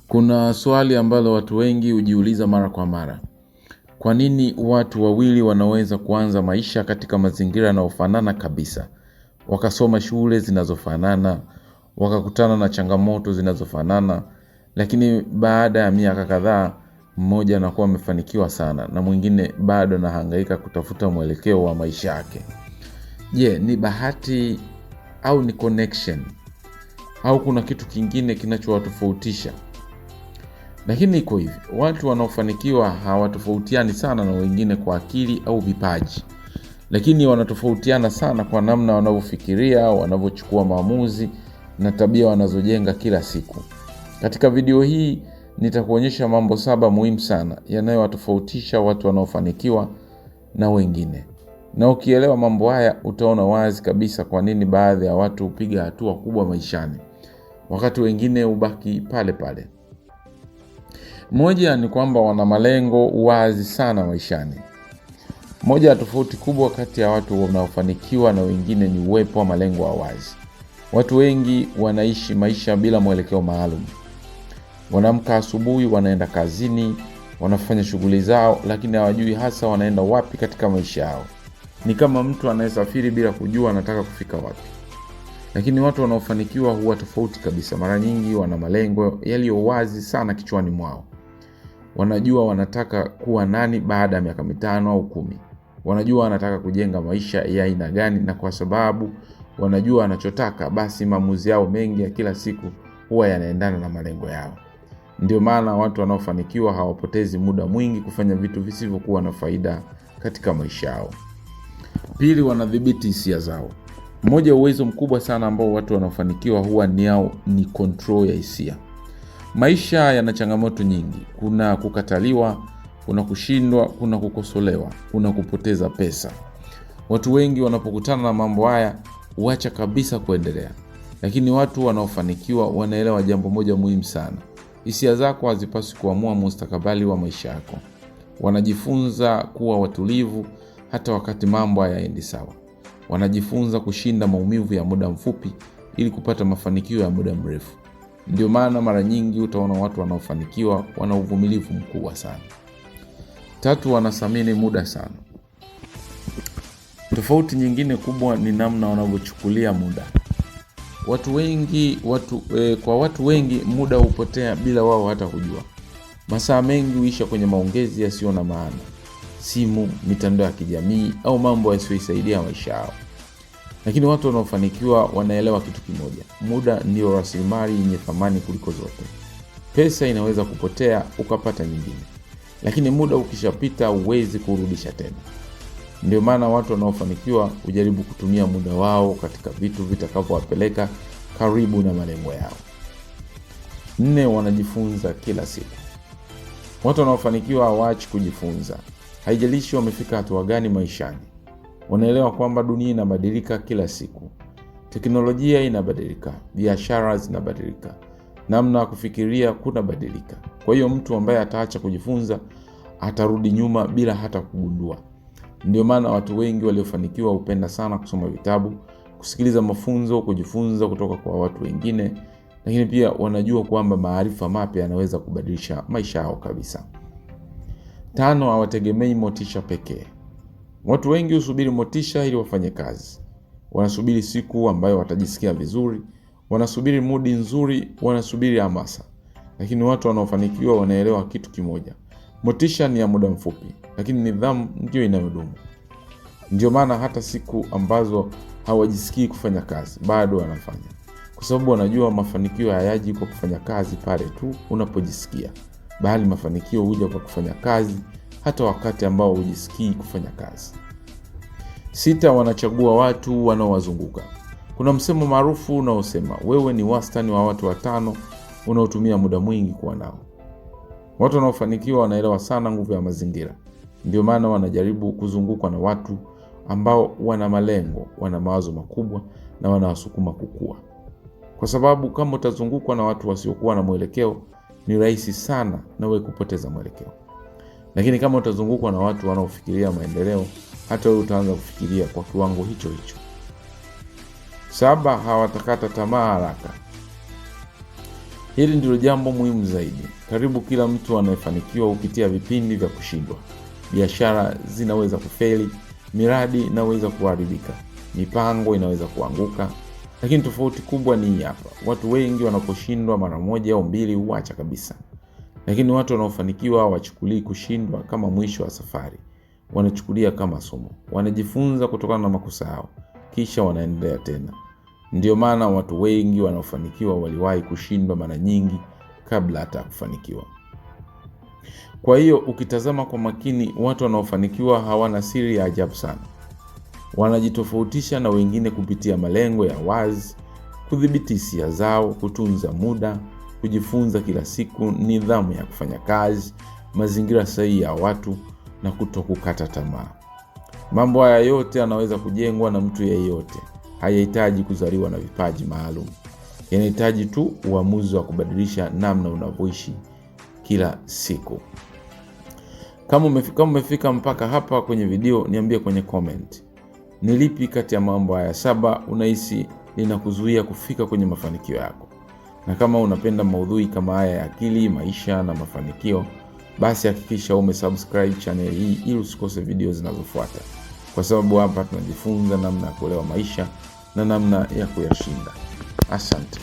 Kuna swali ambalo watu wengi hujiuliza mara kwa mara. Kwa nini watu wawili wanaweza kuanza maisha katika mazingira yanayofanana kabisa? Wakasoma shule zinazofanana, wakakutana na changamoto zinazofanana, lakini baada ya miaka kadhaa mmoja anakuwa amefanikiwa sana na mwingine bado anahangaika kutafuta mwelekeo wa maisha yake. Je, ni bahati au ni connection? Au kuna kitu kingine kinachowatofautisha? Lakini iko hivi, watu wanaofanikiwa hawatofautiani sana na wengine kwa akili au vipaji. Lakini wanatofautiana sana kwa namna wanavyofikiria, wanavyochukua maamuzi na tabia wanazojenga kila siku. Katika video hii nitakuonyesha mambo 7 muhimu sana yanayowatofautisha watu wanaofanikiwa na wengine. Na ukielewa mambo haya utaona wazi kabisa kwa nini baadhi ya watu hupiga hatua kubwa maishani wakati wengine hubaki pale pale. Moja ni kwamba wana malengo wazi sana maishani. Moja ya tofauti kubwa kati ya watu wanaofanikiwa na wengine ni uwepo wa malengo ya wazi. Watu wengi wanaishi maisha bila mwelekeo maalum. Wanaamka asubuhi, wanaenda kazini, wanafanya shughuli zao, lakini hawajui hasa wanaenda wapi katika maisha yao. Ni kama mtu anayesafiri bila kujua anataka kufika wapi. Lakini watu wanaofanikiwa huwa tofauti kabisa. Mara nyingi wana malengo yaliyo wazi sana kichwani mwao. Wanajua wanataka kuwa nani baada ya miaka 5 au 10. Wanajua wanataka kujenga maisha ya aina gani, na kwa sababu wanajua wanachotaka, basi maamuzi yao mengi ya kila siku huwa yanaendana na malengo yao. Ndio maana watu wanaofanikiwa hawapotezi muda mwingi kufanya vitu visivyokuwa na faida katika maisha yao. Pili, wanadhibiti hisia zao. Mmoja uwezo mkubwa sana ambao watu wanaofanikiwa huwa ni control ya hisia. Maisha yana changamoto nyingi. Kuna kukataliwa, kuna kushindwa, kuna kukosolewa, kuna kupoteza pesa. Watu wengi wanapokutana na mambo haya huacha kabisa kuendelea. Lakini watu wanaofanikiwa wanaelewa jambo moja muhimu sana. Hisia zako hazipaswi kuamua mustakabali wa maisha yako. Wanajifunza kuwa watulivu hata wakati mambo hayaendi sawa. Wanajifunza kushinda maumivu ya muda mfupi ili kupata mafanikio ya muda mrefu. Ndio maana mara nyingi utaona watu wanaofanikiwa wana uvumilivu mkubwa sana. 3, wanathamini muda sana. Tofauti nyingine kubwa ni namna wanavyochukulia muda. Kwa watu wengi muda hupotea bila wao hata kujua. Masaa mengi huisha kwenye maongezi yasiyo na maana, simu, mitandao ya kijamii au mambo yasiyosaidia maisha yao. Lakini watu wanaofanikiwa wanaelewa kitu kimoja. Muda ndio rasilimali yenye thamani kuliko zote. Pesa inaweza kupotea ukapata nyingine, lakini muda ukishapita huwezi kurudisha tena. Ndio maana watu wanaofanikiwa hujaribu kutumia muda wao katika vitu vitakavyowapeleka karibu na malengo yao. 4, wanajifunza kila siku. Watu wanaofanikiwa hawaachi kujifunza. Haijalishi wamefika hatua gani maishani. Wanaelewa kwamba dunia inabadilika kila siku. Teknolojia inabadilika, biashara zinabadilika, namna ya kufikiria kunabadilika. Kwa hiyo mtu ambaye ataacha kujifunza atarudi nyuma bila hata kugundua. Ndio maana watu wengi waliofanikiwa hupenda sana kusoma vitabu, kusikiliza mafunzo, kujifunza kutoka kwa watu wengine, lakini pia wanajua kwamba maarifa mapya yanaweza kubadilisha maisha yao kabisa. 5, hawategemei motisha pekee. Watu wengi husubiri motisha ili wafanye kazi. Wanasubiri siku ambayo watajisikia vizuri, wanasubiri mudi nzuri, wanasubiri hamasa. Lakini watu wanaofanikiwa wanaelewa kitu kimoja. Motisha ni ya muda mfupi, lakini nidhamu ndio inayodumu. Ndio maana hata siku ambazo hawajisikii kufanya kazi bado wanafanya. Kwa sababu wanajua mafanikio hayaji kwa kufanya kazi pale tu unapojisikia, bali mafanikio huja kwa kufanya kazi hata wakati ambao hujisikii kufanya kazi. 6, wanachagua watu wanaowazunguka. Kuna msemo maarufu unaosema wewe ni wastani wa watu 5 unaotumia muda mwingi kuwa nao. Watu wanaofanikiwa wanaelewa sana nguvu ya mazingira. Ndio maana wanajaribu kuzungukwa na watu ambao wana malengo, wana mawazo makubwa na wanawasukuma kukua. Kwa sababu kama utazungukwa na watu wasiokuwa na mwelekeo, ni rahisi sana na wewe kupoteza mwelekeo. Lakini kama utazungukwa na watu wanaofikiria maendeleo, hata wewe utaanza kufikiria kwa kiwango hicho hicho. 7, hawatakata tamaa haraka. Hili ndilo jambo muhimu zaidi. Karibu kila mtu anayefanikiwa hupitia vipindi vya kushindwa. Biashara zinaweza kufeli, miradi inaweza kuharibika, mipango inaweza kuanguka. Lakini tofauti kubwa ni hapa. Watu wengi wanaposhindwa mara moja au mbili huacha kabisa. Lakini watu wanaofanikiwa hawachukulii kushindwa kama mwisho wa safari. Wanachukulia kama somo. Wanajifunza kutokana na makosa yao, kisha wanaendelea tena. Ndio maana watu wengi wanaofanikiwa waliwahi kushindwa mara nyingi kabla hata kufanikiwa. Kwa hiyo ukitazama kwa makini, watu wanaofanikiwa hawana siri ya ajabu sana. Wanajitofautisha na wengine kupitia malengo ya wazi, kudhibiti hisia zao, kutunza muda, kujifunza kila siku, nidhamu ya kufanya kazi, mazingira sahihi ya watu na kutokukata tamaa. Mambo haya yote yanaweza kujengwa na mtu yeyote. Hayahitaji kuzaliwa na vipaji maalum. Yanahitaji tu uamuzi wa kubadilisha namna unavyoishi kila siku. Kama umefika mpaka hapa kwenye video, niambie kwenye comment. Ni lipi kati ya mambo haya 7 unahisi linakuzuia kufika kwenye mafanikio yako? Na kama unapenda maudhui kama haya ya akili, maisha na mafanikio, basi hakikisha umesubscribe channel hii ili usikose video zinazofuata. Kwa sababu hapa tunajifunza namna ya kuelewa maisha na namna ya kuyashinda. Asante.